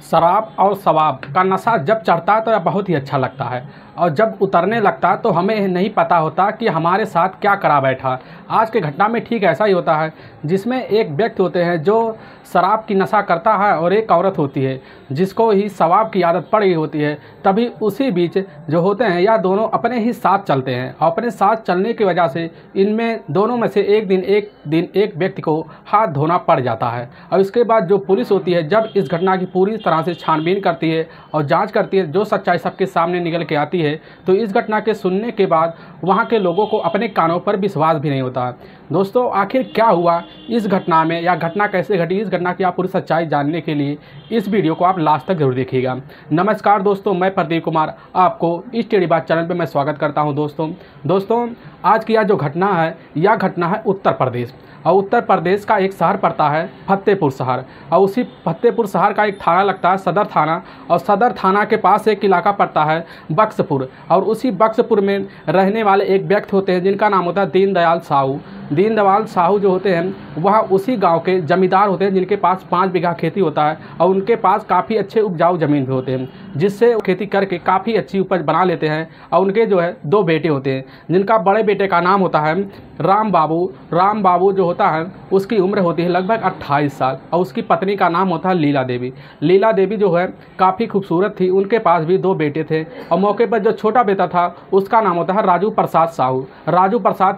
शराब और शवाब का नशा जब चढ़ता है तो यह बहुत ही अच्छा लगता है, और जब उतरने लगता है तो हमें नहीं पता होता कि हमारे साथ क्या करा बैठा। आज के घटना में ठीक ऐसा ही होता है, जिसमें एक व्यक्ति होते हैं जो शराब की नशा करता है और एक औरत होती है जिसको ही शराब की आदत पड़ गई होती है। तभी उसी बीच जो होते हैं या दोनों अपने ही साथ चलते हैं, और अपने साथ चलने की वजह से इनमें दोनों में से एक दिन एक व्यक्ति को हाथ धोना पड़ जाता है। और इसके बाद जो पुलिस होती है जब इस घटना की पूरी तरह से छानबीन करती है और जांच करती है, जो सच्चाई सबके सामने निकल के आती है, तो इस घटना के सुनने के बाद वहाँ के लोगों को अपने कानों पर विश्वास भी नहीं होता। दोस्तों, आखिर क्या हुआ इस घटना में या घटना कैसे घटी, इस घटना की आप पूरी सच्चाई जानने के लिए इस वीडियो को आप लास्ट तक जरूर देखिएगा। नमस्कार दोस्तों, मैं प्रदीप कुमार आपको इस टेढ़ी बात चैनल पे मैं स्वागत करता हूं। दोस्तों आज की यह जो घटना है, यह घटना है उत्तर प्रदेश, और उत्तर प्रदेश का एक शहर पड़ता है फतेहपुर शहर, और उसी फतेहपुर शहर का एक थाना लगता है सदर थाना, और सदर थाना के पास एक इलाका पड़ता है बक्सपुर, और उसी बक्सपुर में रहने वाले एक व्यक्ति होते हैं जिनका नाम होता है दीनदयाल साहू। दीनदयाल साहू जो होते हैं वह उसी गांव के जमींदार होते हैं जिनके पास 5 बीघा खेती होता है, और उनके पास काफ़ी अच्छे उपजाऊ ज़मीन भी होते हैं, जिससे खेती करके काफ़ी अच्छी उपज बना लेते हैं। और उनके जो है 2 बेटे होते हैं, जिनका बड़े बेटे का नाम होता है राम बाबू जो होता है उसकी उम्र होती है लगभग 28 साल, और उसकी पत्नी का नाम होता है लीला देवी जो है काफ़ी खूबसूरत थी। उनके पास भी 2 बेटे थे, और मौके पर जो छोटा बेटा था उसका नाम होता है राजू प्रसाद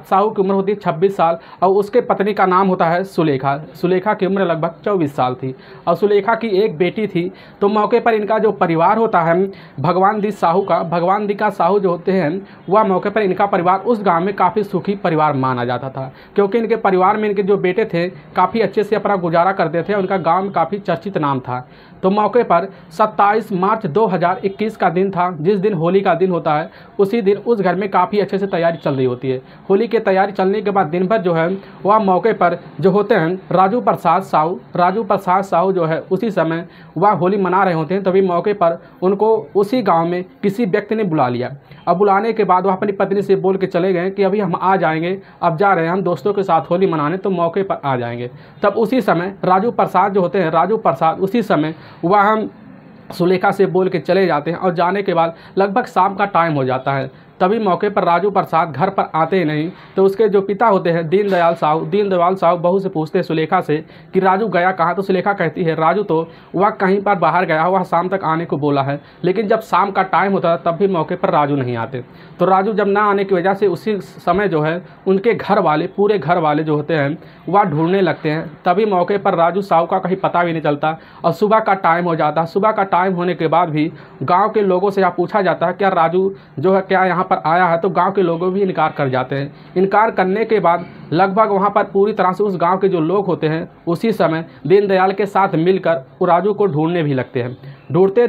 साहू की उम्र होती है 26 साल, और उसके पत्नी का नाम होता है सुलेखा की उम्र लगभग 24 साल थी, और सुलेखा की एक बेटी थी। तो मौके पर इनका जो परिवार होता है भगवान दी का साहू जो होते हैं, वह मौके पर इनका परिवार उस गांव में काफ़ी सुखी परिवार माना जाता था, क्योंकि इनके परिवार में इनके जो बेटे थे काफ़ी अच्छे से अपना गुजारा करते थे, उनका गांव में काफ़ी चर्चित नाम था। तो मौके पर 27 मार्च 2021 का दिन था, जिस दिन होली का दिन होता है। उसी दिन उस घर में काफ़ी अच्छे से तैयारी चल रही होती है। होली की तैयारी चलने के बाद दिन भर जो है वह मौके पर जो होते हैं राजू प्रसाद साहू जो है उसी समय वह होली मना रहे होते हैं। तभी मौके पर उनको उसी गाँव में किसी व्यक्ति ने बुला लिया, और बुलाने के बाद वह अपनी पत्नी से बोल के चले गए कि अभी हम आ जाएंगे, अब जा रहे हैं हम दोस्तों के साथ होली मनाने, तो मौके पर आ जाएंगे। तब उसी समय राजू प्रसाद उसी समय वह हम सुलेखा से बोल के चले जाते हैं, और जाने के बाद लगभग शाम का टाइम हो जाता है। तभी मौके पर राजू प्रसाद घर पर आते ही नहीं, तो उसके जो पिता होते हैं दीनदयाल साहू बहू से पूछते हैं सुलेखा से कि राजू गया कहाँ। तो सुलेखा कहती है राजू तो वह कहीं पर बाहर गया, वह शाम तक आने को बोला है। लेकिन जब शाम का टाइम होता है तब भी मौके पर राजू नहीं आते। तो राजू जब ना आने की वजह से उसी समय जो है उनके पूरे घर वाले जो होते हैं वह ढूंढने लगते हैं। तभी मौके पर राजू साहू का कहीं पता भी नहीं चलता, और सुबह का टाइम हो जाता है। सुबह का टाइम होने के बाद भी गाँव के लोगों से यह पूछा जाता है क्या राजू जो है क्या यहाँ पर आया है, तो गांव के लोग भी इनकार कर जाते हैं। इनकार करने के बाद लगभग वहां पर पूरी तरह से उस गांव के जो लोग होते हैं उसी समय दीनदयाल के साथ मिलकर राजू को ढूंढने भी लगते हैं। ढूंढते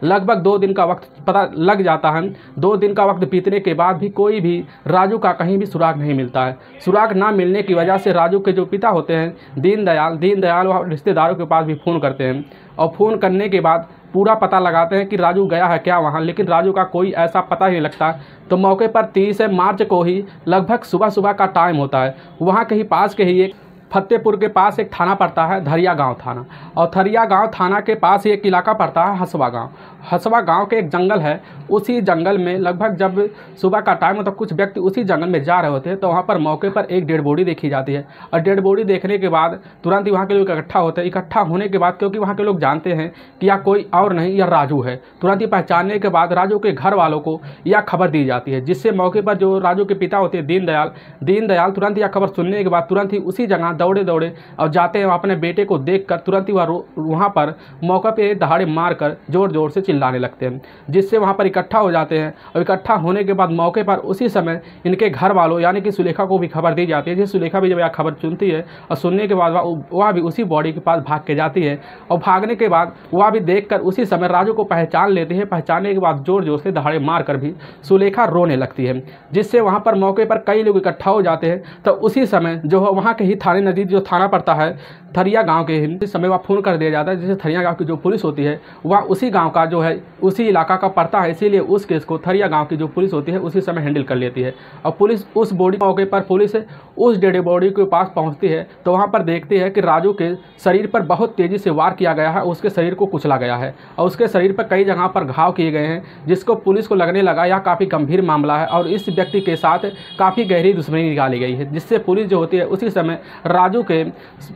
लगभग 2 दिन का वक्त पता लग जाता है। 2 दिन का वक्त बीतने के बाद भी कोई भी राजू का कहीं भी सुराग नहीं मिलता है। सुराग ना मिलने की वजह से राजू के जो पिता होते हैं दीनदयाल वह रिश्तेदारों के पास भी फ़ोन करते हैं, और फ़ोन करने के बाद पूरा पता लगाते हैं कि राजू गया है क्या वहाँ, लेकिन राजू का कोई ऐसा पता ही नहीं लगता। तो मौके पर 30 मार्च को ही लगभग सुबह का टाइम होता है। वहाँ के ही पास के ही एक फतेहपुर के पास एक थाना पड़ता है धरिया गांव थाना, और धरिया गांव थाना के पास ही एक इलाका पड़ता है हसवा गांव के एक जंगल है। उसी जंगल में लगभग जब सुबह का टाइम होता है कुछ व्यक्ति उसी जंगल में जा रहे होते हैं, तो वहाँ पर मौके पर एक डेड बॉडी देखी जाती है। और डेड बॉडी देखने के बाद तुरंत ही वहाँ के लोग इकट्ठा होते हैं। इकट्ठा होने के बाद क्योंकि वहाँ के लोग जानते हैं कि यह कोई और नहीं, यह राजू है, तुरंत ही पहचानने के बाद राजू के घर वालों को यह खबर दी जाती है, जिससे मौके पर जो राजू के पिता होते हैं दीनदयाल तुरंत यह खबर सुनने के बाद तुरंत ही उसी जगह दौड़े और जाते हैं। अपने बेटे को देखकर तुरंत ही वहाँ पर मौके पे दहाड़े मारकर जोर से चिल्लाने लगते हैं, जिससे वहाँ पर इकट्ठा हो जाते हैं। और इकट्ठा होने के बाद मौके पर उसी समय इनके घर वालों यानी कि सुलेखा को भी खबर दी जाती है। जिस सुलेखा भी जब यह खबर सुनती है और सुनने के बाद वह भी उसी बॉडी के पास भाग के जाती है, और भागने के बाद वह भी देखकर उसी समय राजू को पहचान लेती है। पहचानने के बाद जोर से दहाड़े मारकर भी सुलेखा रोने लगती है, जिससे वहाँ पर मौके पर कई लोग इकट्ठा हो जाते हैं। तो उसी समय जो वहाँ के ही थाने नज़दीक जो थाना पड़ता है थरिया गांव के इस समय वह फ़ोन कर दिया जाता है। जैसे थरिया गांव की जो पुलिस होती है वह उसी गांव का जो है उसी इलाका का पड़ता है, इसीलिए उस केस को थरिया गांव की जो पुलिस होती है उसी समय हैंडल कर लेती है। और पुलिस उस बॉडी मौके पर पुलिस उस डेड बॉडी के पास पहुंचती है तो वहां पर देखती है कि राजू के शरीर पर बहुत तेज़ी से वार किया गया है, उसके शरीर को कुचला गया है और उसके शरीर पर कई जगह पर घाव किए गए हैं, जिसको पुलिस को लगने लगा यह काफ़ी गंभीर मामला है और इस व्यक्ति के साथ काफ़ी गहरी दुश्मनी निकाली गई है। जिससे पुलिस जो होती है उसी समय राजू के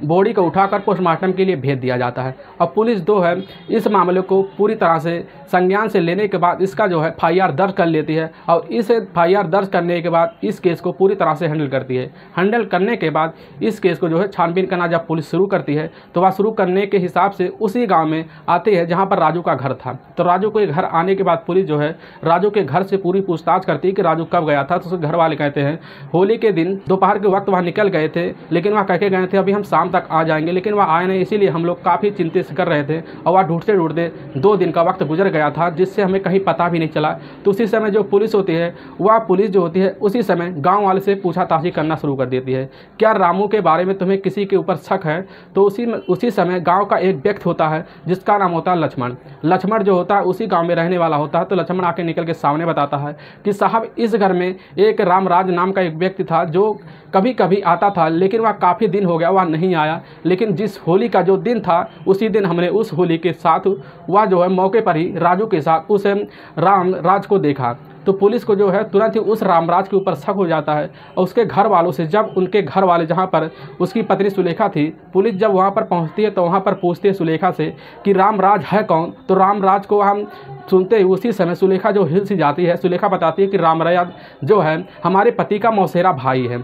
बॉडी को उठाकर पोस्टमार्टम के लिए भेज दिया जाता है। और पुलिस जो है इस मामले को पूरी तरह से संज्ञान से लेने के बाद इसका जो है FIR दर्ज कर लेती है और इस FIR दर्ज करने के बाद इस केस को पूरी तरह से हैंडल करती है। हैंडल करने के बाद इस केस को जो है छानबीन करना जब पुलिस शुरू करती है तो वह शुरू करने के हिसाब से उसी गांव में आती है जहां पर राजू का घर था। तो राजू के घर आने के बाद पुलिस जो है राजू के घर से पूरी पूछताछ करती है कि राजू कब गया था। तो उसके घर वाले कहते हैं होली के दिन दोपहर के वक्त वह निकल गए थे, लेकिन वह कह के गए थे अभी हम शाम तक आ जाएंगे, लेकिन वह आए नहीं, इसीलिए हम लोग काफ़ी चिंतित कर रहे थे और वह ढूंढते ढूंढते 2 दिन का वक्त गुजर गया था, जिससे हमें कहीं पता भी नहीं चला। तो उसी समय जो पुलिस होती है वह पुलिस जो होती है उसी समय गांव वाले से पूछताछ करना शुरू कर देती है, क्या रामू के बारे में तुम्हें किसी के ऊपर शक है। तो उसी समय गांव का एक व्यक्ति होता है जिसका नाम होता है लक्ष्मण। लक्ष्मण जो होता है उसी गांव में रहने वाला होता है। तो लक्ष्मण आके निकल के सामने बताता है कि साहब इस घर में एक रामराज नाम का एक व्यक्ति था जो कभी कभी आता था, लेकिन वह काफ़ी दिन हो गया वह नहीं आया, लेकिन जिस होली का जो दिन था उसी दिन हमने उस होली के साथ वह जो है मौके पर ही राजू के साथ उस रामराज को देखा। तो पुलिस को जो है तुरंत ही उस रामराज के ऊपर शक हो जाता है और उसके घर वालों से, जब उनके घर वाले जहाँ पर उसकी पत्नी सुलेखा थी, पुलिस जब वहाँ पर पहुँचती है तो वहाँ पर पूछती है सुलेखा से कि रामराज है कौन। तो रामराज को हम सुनते ही उसी समय सुलेखा जो हिल सी जाती है। सुलेखा बताती है कि रामराज जो है हमारे पति का मौसेरा भाई है।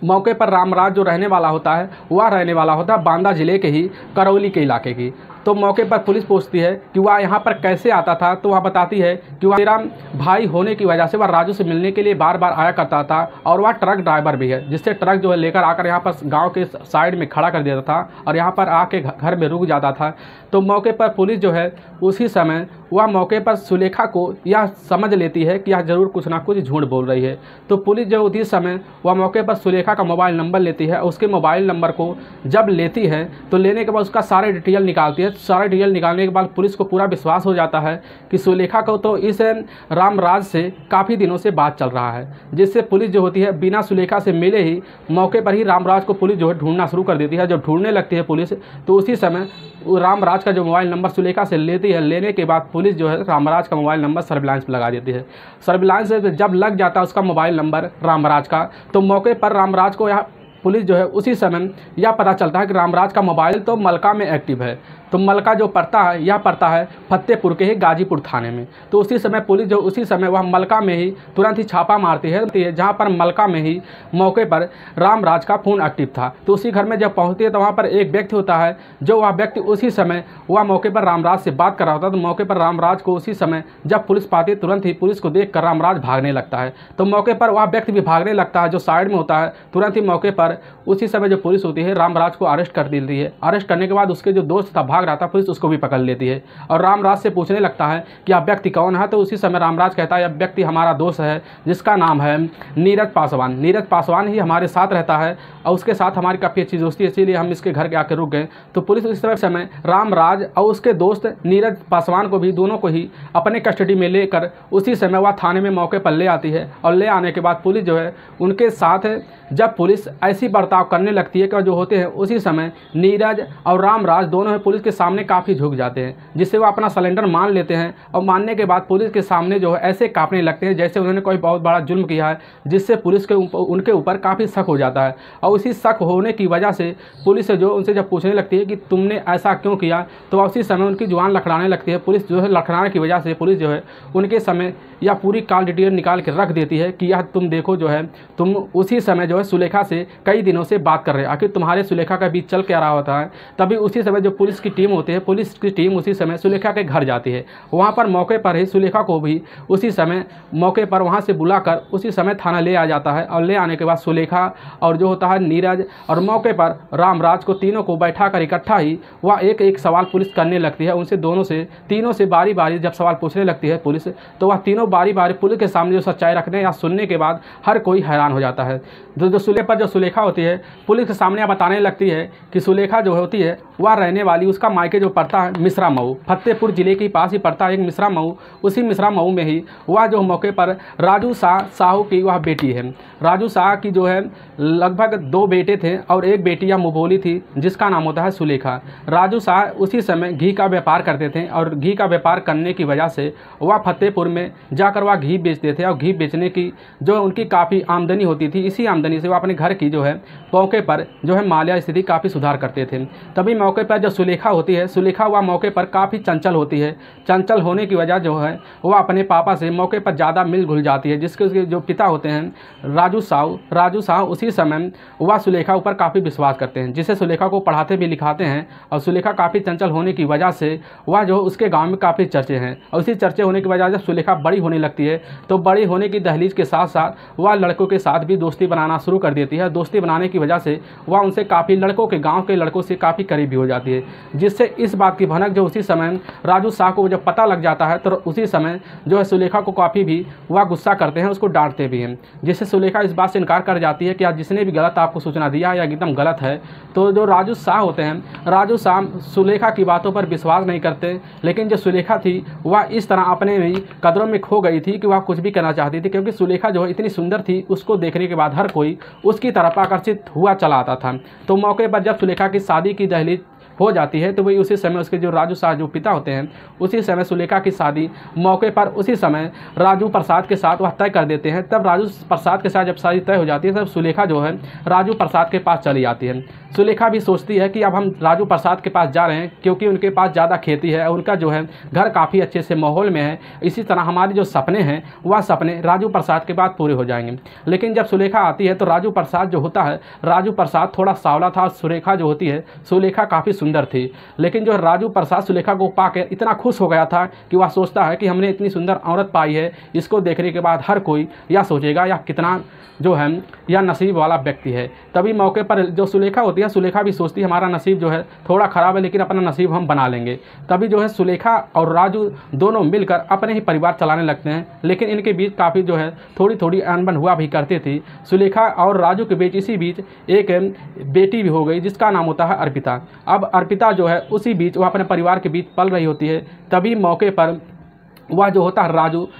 मौके पर रामराज जो रहने वाला होता है वह रहने वाला होता है बांदा जिले के ही करौली के इलाके की। तो मौके पर पुलिस पूछती है कि वह यहाँ पर कैसे आता था। तो वह बताती है कि वह मेरा भाई होने की वजह से वह राजू से मिलने के लिए बार बार आया करता था और वह ट्रक ड्राइवर भी है, जिससे ट्रक जो है लेकर आकर यहाँ पर गांव के साइड में खड़ा कर देता था और यहाँ पर आके घर में रुक जाता था। तो मौके पर पुलिस जो है उसी समय वह मौके पर सुलेखा को यह समझ लेती है कि यह ज़रूर कुछ ना कुछ झूठ बोल रही है। तो पुलिस जो उसी समय वह मौके पर सुलेखा का मोबाइल नंबर लेती है। उसके मोबाइल नंबर को जब लेती है तो लेने के बाद उसका सारे डिटेल निकालती है। सारे डिटेल निकालने के बाद पुलिस को पूरा विश्वास हो जाता है कि सुलेखा को तो इस रामराज से काफ़ी दिनों से बात चल रहा है, जिससे पुलिस जो होती है बिना सुलेखा से मिले ही मौके पर ही रामराज को पुलिस जो है ढूंढना शुरू कर देती है। जब ढूंढने लगती है पुलिस तो उसी समय रामराज का जो मोबाइल नंबर सुलेखा से लेती है, लेने के बाद पुलिस जो है रामराज का मोबाइल नंबर सर्विलांस पर लगा देती है। सर्विलांस से जब लग जाता है उसका मोबाइल नंबर रामराज का, तो मौके पर रामराज को यहाँ पुलिस जो है उसी समय यह पता चलता है कि रामराज का मोबाइल तो मलका में एक्टिव है। तो मलका जो पड़ता है यह पड़ता है फतेहपुर के ही गाजीपुर थाने में। तो उसी समय पुलिस जो उसी समय वह मलका में ही तुरंत ही छापा मारती है, जहां पर मलका में ही मौके पर रामराज का फ़ोन एक्टिव था। तो उसी घर में जब पहुंचती है तो वहां पर एक व्यक्ति होता है, जो वह व्यक्ति उसी समय वह मौके पर रामराज से बात कर रहा होता है। तो मौके पर रामराज को उसी समय जब पुलिस पाती है तुरंत ही पुलिस को देख कर रामराज भागने लगता है। तो मौके पर वह व्यक्ति भी भागने लगता है जो साइड में होता है। तुरंत ही मौके पर उसी समय जो पुलिस होती है रामराज को अरेस्ट कर देती है। अरेस्ट करने के बाद उसके जो दोस्त था भाग रहा था, पुलिस उसको भी पकड़ लेती है और रामराज से पूछने लगता है कि यह व्यक्ति कौन है। तो उसी समय रामराज कहता है यह व्यक्ति हमारा दोस्त है जिसका नाम है नीरज पासवान। नीरज पासवान ही हमारे साथ रहता है और उसके साथ हमारी काफ़ी अच्छी दोस्ती है, इसीलिए हम इसके घर के आके रुक गए। तो पुलिस उस समय रामराज और उसके दोस्त नीरज पासवान को भी दोनों को ही अपने कस्टडी में लेकर उसी समय वह थाने में मौके पर ले आती है। और ले आने के बाद पुलिस जो है उनके साथ जब पुलिस ऐसी बर्ताव करने लगती है कि जो होते हैं उसी समय नीरज और रामराज दोनों ही पुलिस के सामने काफ़ी झुक जाते हैं, जिससे वो अपना सरेंडर मान लेते हैं। और मानने के बाद पुलिस के सामने जो है ऐसे कांपने लगते हैं जैसे उन्होंने कोई बहुत बड़ा जुल्म किया है, जिससे पुलिस के उनके ऊपर काफ़ी शक हो जाता है। और उसी शक होने की वजह से पुलिस जो उनसे जब पूछने लगती है कि तुमने ऐसा क्यों किया, तो उसी समय उनकी जुबान लड़खड़ाने लगती है। पुलिस जो है लड़खड़ाने की वजह से पुलिस जो है उनके समय या पूरी कॉल डिटेल निकाल के रख देती है कि यह तुम देखो जो है तुम उसी समय जो है सुलेखा से कई दिनों से बात कर रहे हो, आखिर तुम्हारे सुलेखा का बीच चल क्या रहा होता है। तभी उसी समय जो पुलिस की टीम होती है, पुलिस की टीम उसी समय सुलेखा के घर जाती है। वहाँ पर मौके पर ही सुलेखा को भी उसी समय मौके पर वहाँ से बुलाकर उसी समय थाना ले आ जाता है। और ले आने के बाद सुलेखा और जो होता है नीरज और मौके पर रामराज को तीनों को बैठा कर इकट्ठा ही वह एक एक सवाल पुलिस करने लगती है। उनसे तीनों से बारी बारी जब सवाल पूछने लगती है पुलिस, तो वह तीनों बारी बारी पुलिस के सामने जो सच्चाई रखने या सुनने के बाद हर कोई हैरान हो जाता है। जो सुलेखा होती है पुलिस के सामने बताने लगती है कि सुलेखा जो होती है वह रहने वाली, उसका मायके जो पड़ता है मिश्रा मऊ, फतेहपुर जिले के पास ही पड़ता है एक मिश्रा मऊ। उसी मिश्रा मऊ में ही वह जो मौके पर राजू साहू की वह बेटी है। राजू शाह की जो है लगभग 2 बेटे थे और एक बेटी या मुबोली थी जिसका नाम होता है सुलेखा। राजू शाह उसी समय घी का व्यापार करते थे और घी का व्यापार करने की वजह से वह फतेहपुर में जाकर वह घी बेचते थे और घी बेचने की जो उनकी काफ़ी आमदनी होती थी, इसी आमदनी से वह अपने घर की जो है मौके पर जो है मालिया स्थिति काफ़ी सुधार करते थे। तभी मौके पर जो सुलेखा होती है, सुलेखा वह मौके पर काफ़ी चंचल होती है। चंचल होने की वजह जो है वह अपने पापा से मौके पर ज़्यादा मिल घुल जाती है, जिसके उसके जो पिता होते हैं राजू साहू उसी समय वह सुलेखा ऊपर काफ़ी विश्वास करते हैं, जिसे सुलेखा को पढ़ाते भी लिखाते हैं। और सुलेखा काफ़ी चंचल होने की वजह से वह जो उसके गांव में काफ़ी चर्चे हैं। और उसी चर्चे होने की वजह से जब सुलेखा बड़ी होने लगती है तो बड़ी होने की दहलीज के साथ साथ वह लड़कों के साथ भी दोस्ती बनाना शुरू कर देती है। दोस्ती बनाने की वजह से वह उनसे काफ़ी लड़कों के गाँव के लड़कों से काफ़ी करीबी हो जाती है, जिससे इस बात की भनक जो उसी समय राजू शाह को जब पता लग जाता है तो उसी समय जो है सुलेखा को काफ़ी भी वह गुस्सा करते हैं, उसको डांटते भी हैं, जिससे सुलेखा इस बात से इनकार कर जाती है कि आज जिसने भी गलत आपको सूचना दिया है या एकदम गलत है। तो जो राजू शाह होते हैं, राजू शाह सुलेखा की बातों पर विश्वास नहीं करते, लेकिन जो सुलेखा थी वह इस तरह अपने ही कदरों में खो गई थी कि वह कुछ भी करना चाहती थी, क्योंकि सुलेखा जो है इतनी सुंदर थी, उसको देखने के बाद हर कोई उसकी तरफ आकर्षित हुआ चला आता था। तो मौके पर जब सुलेखा की शादी की दहलीज हो जाती है तो वही उसी समय उसके जो राजू शाह जो पिता होते हैं उसी समय सुलेखा की शादी मौके पर उसी समय राजू प्रसाद के साथ वह तय कर देते हैं। तब राजू प्रसाद के साथ जब शादी तय हो जाती है तब सुलेखा जो है राजू प्रसाद के पास चली जाती है। सुलेखा भी सोचती है कि अब हम राजू प्रसाद के पास जा रहे हैं क्योंकि उनके पास ज़्यादा खेती है, उनका जो है घर काफ़ी अच्छे से माहौल में है, इसी तरह हमारे जो सपने हैं वह सपने राजू प्रसाद के बाद पूरे हो जाएंगे। लेकिन जब सुलेखा आती है तो राजू प्रसाद जो होता है, राजू प्रसाद थोड़ा सांवला था, सुलेखा जो होती है सुलेखा काफ़ी सुंदर थी। लेकिन जो राजू प्रसाद सुलेखा को पाकर इतना खुश हो गया था कि वह सोचता है कि हमने इतनी सुंदर औरत पाई है, इसको देखने के बाद हर कोई यह सोचेगा या कितना जो है यह नसीब वाला व्यक्ति है। तभी मौके पर जो सुलेखा होती है, सुलेखा भी सोचती है हमारा नसीब जो है थोड़ा ख़राब है लेकिन अपना नसीब हम बना लेंगे। तभी जो है सुलेखा और राजू दोनों मिलकर अपने ही परिवार चलाने लगते हैं, लेकिन इनके बीच काफ़ी जो है थोड़ी थोड़ी अनबन हुआ भी करती थी। सुलेखा और राजू के बीच इसी बीच एक बेटी भी हो गई जिसका नाम होता है अर्पिता। अब अर्पिता जो है उसी बीच वह अपने परिवार के बीच पल रही होती है। तभी मौके पर वह जो होता है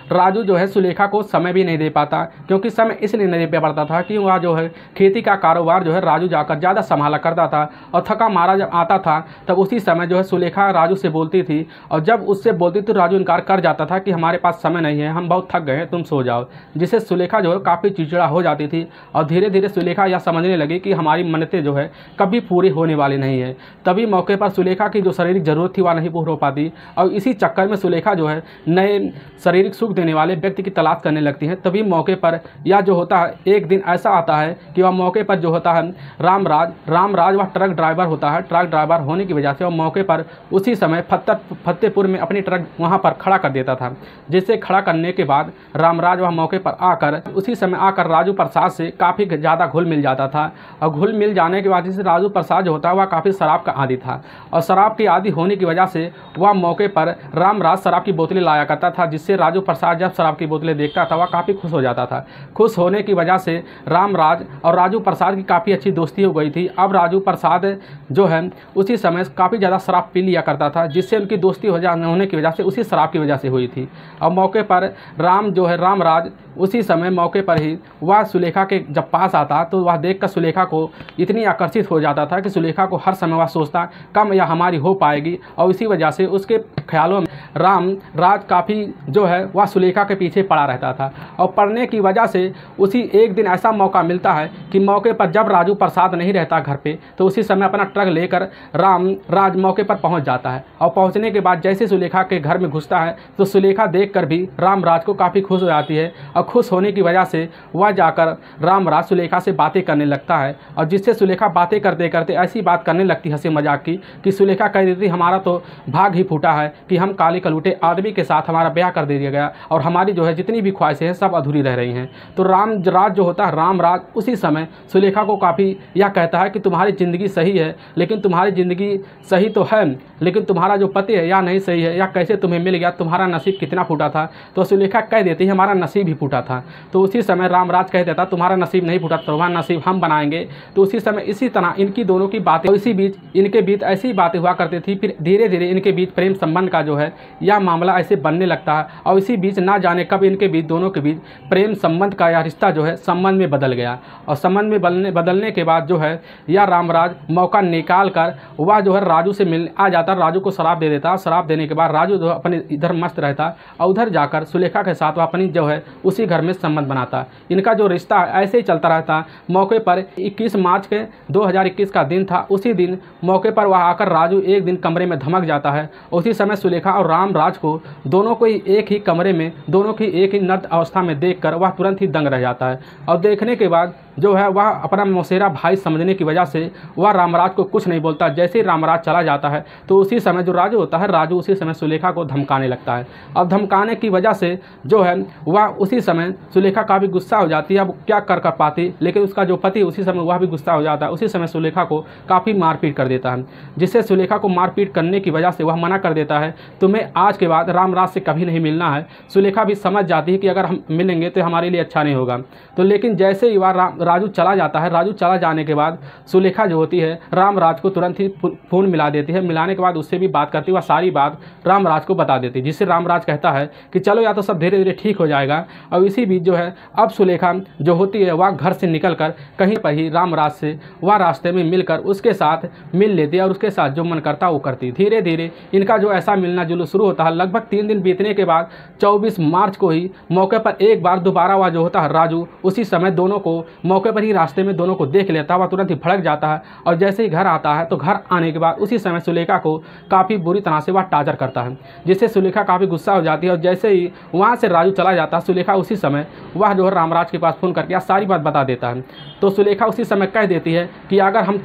राजू जो है सुलेखा को समय भी नहीं दे पाता, क्योंकि समय इसलिए नहीं दे पाता था कि वह जो है खेती का कारोबार जो है राजू जाकर ज़्यादा संभाला करता था और थका मारा जब आता था तब उसी समय जो है सुलेखा राजू से बोलती थी, और जब उससे बोलती तो राजू इनकार कर जाता था कि हमारे पास समय नहीं है, हम बहुत थक गए हैं, तुम सो जाओ, जिससे सुलेखा जो है काफ़ी चिड़चिड़ा हो जाती थी। और धीरे धीरे सुलेखा यह समझने लगी कि हमारी मन्नतें जो है कभी पूरी होने वाली नहीं है। तभी मौके पर सुलेखा की जो शारीरिक ज़रूरत थी वह नहीं पूरी हो पाती और इसी चक्कर में सुलेखा जो है नए शारीरिक सुख देने वाले व्यक्ति की तलाश करने लगती है। तभी मौके पर यह जो होता है एक दिन ऐसा आता है कि वह मौके पर जो होता है रामराज वह ट्रक ड्राइवर होता है। ट्रक ड्राइवर होने की वजह से वह मौके पर उसी समय फतेहपुर में अपनी ट्रक वहां पर खड़ा कर देता था, जिसे खड़ा करने के बाद रामराज वह मौके पर आकर उसी समय आकर राजू प्रसाद से काफ़ी ज़्यादा घुल मिल जाता था। और घुल मिल जाने के बाद जैसे राजू प्रसाद जो होता है वह काफ़ी शराब का आदी था, और शराब की आदी होने की वजह से वह मौके पर रामराज शराब की बोतलें लाया करता था, जिससे राजू प्रसाद जब शराब की बोतलें देखता था वह काफ़ी खुश हो जाता था। खुश होने की वजह से रामराज और राजू प्रसाद की काफ़ी अच्छी दोस्ती हो गई थी। अब राजू प्रसाद जो है उसी समय काफ़ी ज़्यादा शराब पी लिया करता था, जिससे उनकी दोस्ती होने की वजह से उसी शराब की वजह से हुई थी। और मौके पर रामराज उसी समय मौके पर ही वह सुलेखा के जब पास आता तो वह देखकर सुलेखा को इतनी आकर्षित हो जाता था कि सुलेखा को हर समय वह सोचता कम या हमारी हो पाएगी, और इसी वजह से उसके ख्यालों में राज काफ़ी जो है वह सुलेखा के पीछे पड़ा रहता था। और पड़ने की वजह से उसी एक दिन ऐसा मौका मिलता है कि मौके पर जब राजू प्रसाद नहीं रहता घर पे, तो उसी समय अपना ट्रक लेकर राज मौके पर पहुंच जाता है। और पहुंचने के बाद जैसे सुलेखा के घर में घुसता है तो सुलेखा देखकर भी राज को काफ़ी खुश हो जाती है। और खुश होने की वजह से वह जाकर राज सुलेखा से बातें करने लगता है, और जिससे सुलेखा बातें करते करते ऐसी बात करने लगती हंसी मजाक की कि सुलेखा कह देती हमारा तो भाग ही फूटा है कि हम काले कलूटे आदमी के साथ हमारा ब्याह कर दिया गया और हमारी जो है जितनी भी ख्वाहिशें हैं सब अधूरी रह रही हैं। तो राज जो होता है राज उसी समय सुलेखा को काफ़ी यह कहता है कि तुम्हारी ज़िंदगी सही है, लेकिन तुम्हारी ज़िंदगी सही तो है लेकिन तुम्हारा जो पति है या नहीं सही है, या कैसे तुम्हें मिल गया, तुम्हारा नसीब कितना फूटा था। तो सुलेखा कह देती है हमारा नसीब ही फूटा था। तो उसी समय राज कह देता तुम्हारा नसीब नहीं फूटा, तुम्हारा नसीब हम बनाएंगे। तो उसी समय इसी तरह इनकी दोनों की बातें, इसी बीच इनके बीच ऐसी बातें हुआ करती थी। फिर धीरे धीरे इनके बीच प्रेम संबंध का जो है यह मामला ऐसे बनने लगता है, और इसी बीच ना जाने कब इनके बीच दोनों के बीच प्रेम संबंध का यह रिश्ता जो है संबंध में बदल गया। और संबंध में बदलने के बाद जो है यह राज मौका निकाल कर वह जो है राजू से मिल आ जाता, राजू को शराब दे देता। शराब देने के बाद राजू जो अपने इधर मस्त रहता और उधर जाकर सुलेखा के साथ वह अपनी जो है उसी घर में संबंध बनाता। इनका जो रिश्ता ऐसे ही चलता रहता। मौके पर 21 मार्च के 2021 का दिन था। उसी दिन मौके पर वह आकर राजू एक दिन कमरे में धमक जाता है। उसी समय सुलेखा और राज को दोनों को एक ही कमरे में, दोनों की एक ही नग्न अवस्था में देखकर वह तुरंत ही दंग रह जाता है। और देखने के बाद जो है वह अपना मौसेरा भाई समझने की वजह से वह राज को कुछ नहीं बोलता। जैसे ही राज चला जाता है तो उसी समय जो राजू होता है, राजू उसी समय सुलेखा को धमकाने लगता है। और धमकाने की वजह से जो है वह उसी समय सुलेखा काफ़ी गुस्सा हो जाती है। अब क्या कर पाती, लेकिन उसका जो पति उसी समय वह भी गुस्सा हो जाता है। उसी समय सुलेखा को काफ़ी मारपीट कर देता है, जिससे सुलेखा को मारपीट करने की वजह से वह मना कर देता है तुम्हें आज के बाद राज से कभी नहीं मिलना है। सुलेखा भी समझ जाती है कि अगर हम मिलेंगे तो हमारे लिए अच्छा नहीं होगा। तो लेकिन जैसे ही वह राजू चला जाता है, राजू चला जाने के बाद सुलेखा जो होती है राज को तुरंत ही फ़ोन मिला देती है। मिलाने के बाद उससे भी बात करती है, वह सारी बात राज को बता देती है, जिससे राज कहता है कि चलो या तो सब धीरे धीरे ठीक हो जाएगा। और इसी बीच जो है अब सुलेखा जो होती है वह घर से निकलकर कहीं पर ही राज से वह रास्ते में मिलकर उसके साथ मिल लेती है, और उसके साथ जो मन करता वो करती। धीरे धीरे इनका जो ऐसा मिलना जुलना शुरू होता है। लगभग 3 दिन बीतने के बाद 24 मार्च को ही मौके पर एक बार दोबारा वह जो होता है राजू उसी समय दोनों को मौके पर ही रास्ते में दोनों को देख लेता है। वह तुरंत ही भड़क जाता है, और जैसे ही घर आता है तो घर आने के बाद उसी समय सुलेखा को काफ़ी बुरी तरह से वह टार्चर करता है, जिससे सुलेखा काफ़ी गुस्सा हो जाती है। और जैसे ही वहाँ से राजू चला जाता है, सुलेखा उसी समय वह जो है राज के पास फ़ोन करके सारी बात बता देता है। तो सुलेखा उसी समय कह देती है कि अगर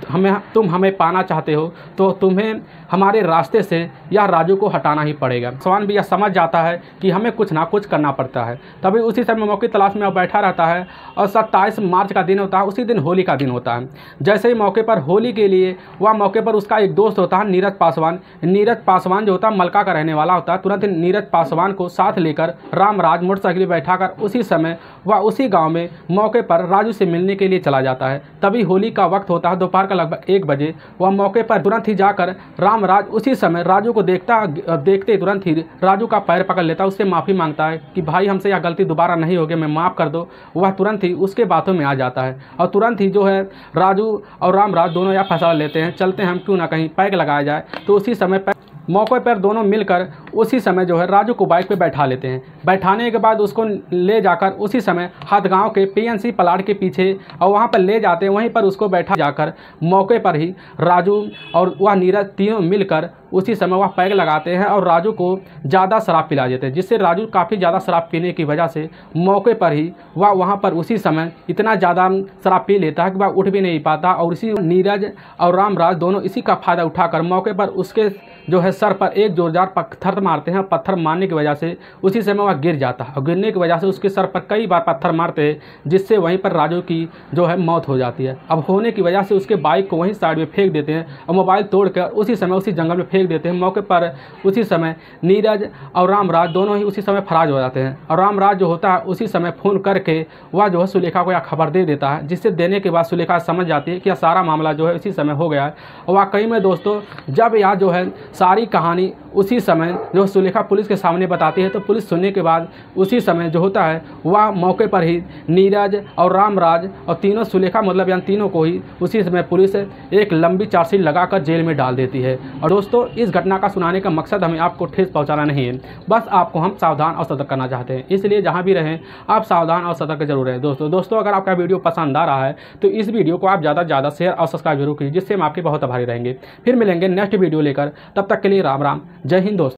तुम हमें पाना चाहते हो तो तुम्हें हमारे रास्ते से यह राजू को हटाना ही पड़ेगा। स्वान भी यह समझ जाता है कि हमें कुछ ना कुछ करना पड़ता है। तभी उसी समय मौके तलाश में बैठा रहता है। और 27 मार्च का दिन होता है, उसी दिन होली का दिन होता है। जैसे ही मौके पर होली के लिए वह मौके पर उसका एक दोस्त होता है नीरज पासवान। नीरज पासवान जो होता है मलका का रहने वाला होता है। तुरंत नीरज पासवान को साथ लेकर राज मोटरसाइकिल बैठाकर उसी समय वह उसी गाँव में मौके पर राजू से मिलने के लिए चला जाता है। तभी होली का वक्त होता है, दोपहर का लगभग 1 बजे। वह मौके पर तुरंत ही जाकर राज उसी समय राजू को देखते तुरंत ही राजू का पैर पकड़ लेता है, उससे माफ़ी मांगता है कि भाई हमसे यह गलती दोबारा नहीं होगी, मैं माफ़ कर दो। वह तुरंत ही उसके बातों में आ जाता है, और तुरंत ही जो है राजू और राज दोनों यह फैसला लेते हैं चलते हैं हम क्यों ना कहीं पैग लगाया जाए। तो उसी समय मौके पर दोनों मिलकर उसी समय जो है राजू को बाइक पे बैठा लेते हैं। बैठाने के बाद उसको ले जाकर उसी समय हदगांव के PNC प्लाट के पीछे और वहाँ पर ले जाते हैं। वहीं पर उसको बैठा जाकर मौके पर ही राजू और वह नीरज तीनों मिलकर उसी समय वह पैग लगाते हैं और राजू को ज़्यादा शराब पिला देते हैं, जिससे राजू काफ़ी ज़्यादा शराब पीने की वजह से मौके पर ही वह वहाँ पर उसी समय इतना ज़्यादा शराब पी लेता है कि वह उठ भी नहीं पाता। और इसी नीरज और राज दोनों इसी का फ़ायदा उठाकर मौके पर उसके जो है सर पर एक जोरदार पत्थर मारते हैं। पत्थर मारने की वजह से उसी समय वह गिर जाता है, और गिरने की वजह से उसके सर पर कई बार पत्थर मारते हैं, जिससे वहीं पर राजू की जो है मौत हो जाती है। अब होने की वजह से उसके बाइक को वहीं साइड में फेंक देते हैं और मोबाइल तोड़कर उसी समय उसी जंगल में फेंक देते हैं। मौके पर उसी समय नीरज और राज दोनों ही उसी समय फरार हो जाते हैं। और राज जो होता है उसी समय फ़ोन करके वह जो है सुलेखा को यह खबर दे देता है, जिससे देने के बाद सुलेखा समझ जाती है कि यह सारा मामला जो है उसी समय हो गया है। और वाकई में दोस्तों जब यह जो है सारी कहानी उसी समय जो सुलेखा पुलिस के सामने बताती है, तो पुलिस सुनने के उसके बाद उसी समय जो होता है वह मौके पर ही नीरज और रामराज और तीनों सुलेखा मतलब यानी तीनों को ही उसी समय पुलिस एक लंबी चार्जशीट लगाकर जेल में डाल देती है। और दोस्तों इस घटना का सुनाने का मकसद हमें आपको ठेस पहुंचाना नहीं है, बस आपको हम सावधान और सतर्क करना चाहते हैं। इसलिए जहां भी रहें आप सावधान और सतर्क जरूर रहें। दोस्तों अगर आपका वीडियो पसंद आ रहा है तो इस वीडियो को आप ज़्यादा से ज़्यादा शेयर और सब्सक्राइब जरूर कीजिए, जिससे हम आपके बहुत आभारी रहेंगे। फिर मिलेंगे नेक्स्ट वीडियो लेकर, तब तक के लिए राम राम, जय हिंद दोस्तों।